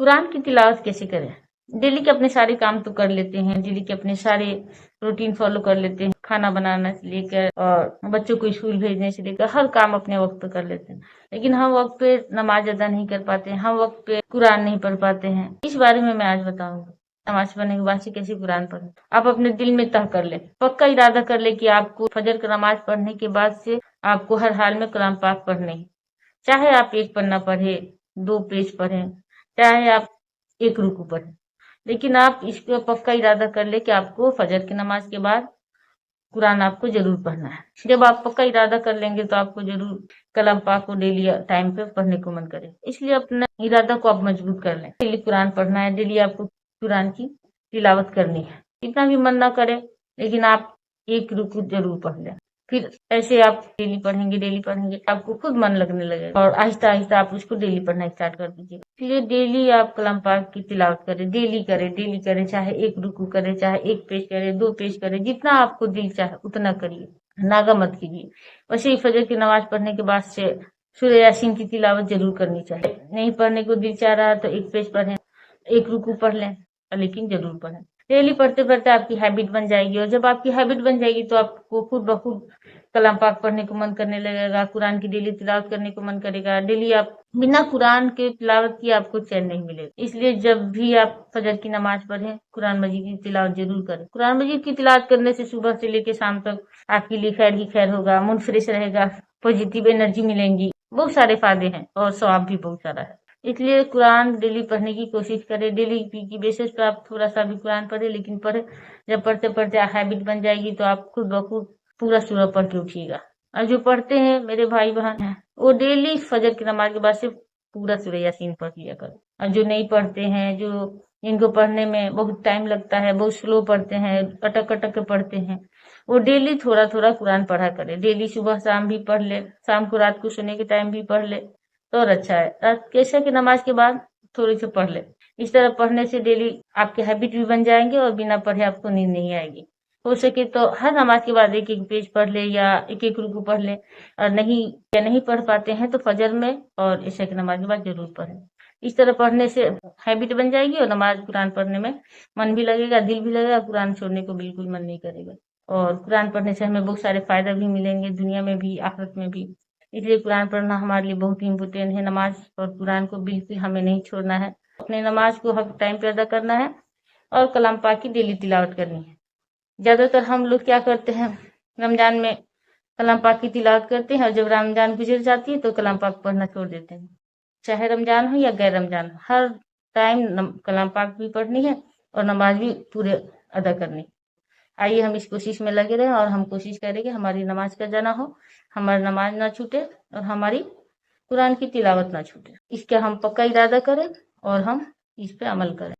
قرآن کی تلاوت کیسے کریں؟ ڈیلی کے اپنے سارے کام تو کر لیتے ہیں، ڈیلی کے اپنے سارے روٹین فالو کر لیتے ہیں، کھانا بنانا سے لے کر اور بچوں کو اسکول بھیجنے سے لے کر ہر کام اپنے وقت پہ کر لیتے ہیں، لیکن ہم وقت پہ نماز ادا نہیں کر پاتے ہیں، ہم وقت پہ قرآن نہیں پڑھ پاتے ہیں۔ اس بارے میں آج بتاؤں گا نماز پڑھنے کے بعد سے کیسے قرآن پڑھیں۔ آپ اپنے دل میں طے کر لیں، پکا ارادہ کر لیں کہ آپ کو فجر کی نماز پڑھنے کے بعد سے آپ کو ہر حال میں کلام پاک پڑھنے ہے، چاہے آپ ایک پنا پڑھیں، 2 پیج پڑھیں، چاہے آپ ایک رکوع پڑھیں، لیکن آپ اس پہ پکا ارادہ کر لیں کہ آپ کو فجر کی نماز کے بعد قرآن آپ کو ضرور پڑھنا ہے۔ جب آپ پکا ارادہ کر لیں گے تو آپ کو ضرور کلام پاک کو ڈیلی ٹائم پہ پڑھنے کو من کرے، اس لیے اپنا ارادہ کو آپ مضبوط کر لیں۔ ڈیلی قرآن پڑھنا ہے، ڈیلی آپ کو قرآن کی تلاوت کرنی ہے، اتنا بھی من نہ کرے لیکن آپ ایک رکوع ضرور پڑھ لیں۔ پھر ایسے آپ ڈیلی پڑھیں گے آپ کو خود من لگنے لگے گا اور آہستہ آہستہ آپ اس کو ڈیلی پڑھنا اسٹارٹ کر دیجیے۔ اس لیے ڈیلی آپ کلام پاک کی تلاوت کریں، ڈیلی کریں، چاہے ایک رکوع کریں، چاہے ایک پیج کریں، 2 پیج کریں، جتنا آپ کو دل چاہے اتنا کریے، ناغہ مت کیجیے۔ ویسے ہی فجر کی نماز پڑھنے کے بعد سے سورہ یاسین کی تلاوت ضرور کرنی چاہیے۔ نہیں پڑھنے کو دل چاہ رہا تو ایک پیج پڑھیں، ایک رکوع پڑھ لیں، لیکن ضرور پڑھیں۔ ڈیلی پڑھتے پڑھتے آپ کی ہیبٹ بن جائے گی، اور جب آپ کی ہیبٹ بن جائے گی تو آپ کو خود بخود کلام پاک پڑھنے کو من کرنے لگے گا، قرآن کی ڈیلی تلاوت کرنے کو من کرے گا۔ ڈیلی آپ بنا قرآن کے تلاوت کی آپ کو چین نہیں ملے گا، اس لیے جب بھی آپ فجر کی نماز پڑھیں قرآن مجید کی تلاوت ضرور کریں۔ قرآن مجید کی تلاوت کرنے سے صبح سے لے کے شام تک آپ کے لیے خیر ہی خیر ہوگا، من فریش رہے گا، پازیٹیو انرجی ملیں گی، بہت سارے فائدے ہیں اور ثواب بھی بہت سارا ہے۔ اس لیے قرآن ڈیلی پڑھنے کی کوشش کریں، ڈیلی کی بیسس پہ آپ تھوڑا سا بھی قرآن پڑھیں، لیکن پڑھیں، جب پڑھتے پڑھتے ہیبٹ بن جائے گی تو آپ خود بخود پورا سورہ پڑھ کے اٹھیے گا۔ اور جو پڑھتے ہیں میرے بھائی بہن ہیں وہ ڈیلی فجر کی نماز کے بعد سے پورا سورہ یاسین پڑھ لیا کرو، اور جو نہیں پڑھتے ہیں، جو ان کو پڑھنے میں بہت ٹائم لگتا ہے، بہت سلو پڑھتے ہیں، اٹک اٹک کے پڑھتے ہیں، وہ ڈیلی تھوڑا تھوڑا قرآن پڑھا کرے، ڈیلی صبح شام بھی پڑھ لے، شام کو رات کو سونے کے ٹائم بھی پڑھ لے تو اور اچھا ہے، رات کے عشاء کی نماز کے بعد تھوڑی سی پڑھ لے۔ اس طرح پڑھنے سے ڈیلی آپ کے ہیبٹ بھی بن جائیں گے اور بنا پڑھے آپ کو نیند نہیں آئے گی۔ ہو سکے تو ہر نماز کے بعد ایک ایک پیج پڑھ لے یا ایک ایک رکوع پڑھ لے، اور نہیں پڑھ پاتے ہیں تو فجر میں اور عشاء کی نماز کے بعد ضرور پڑھیں۔ اس طرح پڑھنے سے ہیبٹ بن جائے گی اور نماز قرآن پڑھنے میں من بھی لگے گا، دل بھی لگے گا، قرآن چھوڑنے کو بالکل من نہیں کرے گا، اور قرآن پڑھنے سے ہمیں بہت سارے فائدہ بھی ملیں گے، دنیا میں بھی آخرت میں بھی۔ اس لیے قرآن پڑھنا ہمارے لیے بہت امپورٹینٹ ہے، نماز اور قرآن کو بالکل ہمیں نہیں چھوڑنا ہے، اپنے نماز کو حق ٹائم پہ ادا کرنا ہے اور کلام پاک کی ڈیلی تلاوت کرنی ہے۔ زیادہ تر ہم لوگ کیا کرتے ہیں، رمضان میں کلام پاک کی تلاوت کرتے ہیں اور جب رمضان گزر جاتی ہے تو کلام پاک پڑھنا چھوڑ دیتے ہیں، چاہے رمضان ہو یا غیر رمضان ہو، ہر ٹائم کلام پاک بھی پڑھنی ہے اور نماز بھی پورے ادا کرنی ہے۔ آئیے ہم اس کوشش میں لگے رہیں اور ہم کوشش کریں کہ ہماری نماز کا جانا ہو، ہماری نماز نہ چھوٹے اور ہماری قرآن کی تلاوت نہ چھوٹے، اس کا ہم پکا ارادہ کریں اور ہم اس پہ عمل کریں۔